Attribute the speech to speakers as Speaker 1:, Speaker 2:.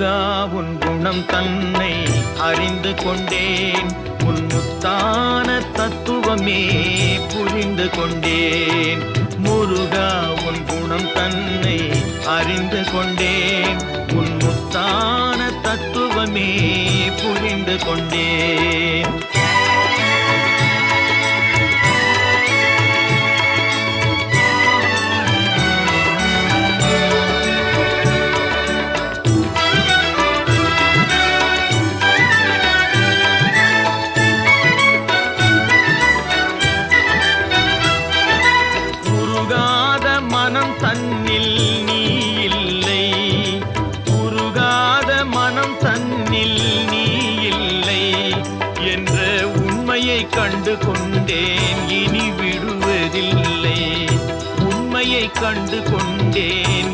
Speaker 1: முருகா உன் குணம் தன்னை அறிந்து கொண்டேன், உன் முத்தான தத்துவமே புரிந்து கொண்டேன். முருகா உன் குணம் தன்னை அறிந்து கொண்டேன், உன் முத்தான தத்துவமே புரிந்து கொண்டேன். மனம் தன்னில் நீ இல்லை, உருகாத மனம் தன்னில் நீ இல்லை என்ற உண்மையை கண்டு கொண்டேன், இனி விடுவதில்லை. உண்மையை கண்டு கொண்டேன்,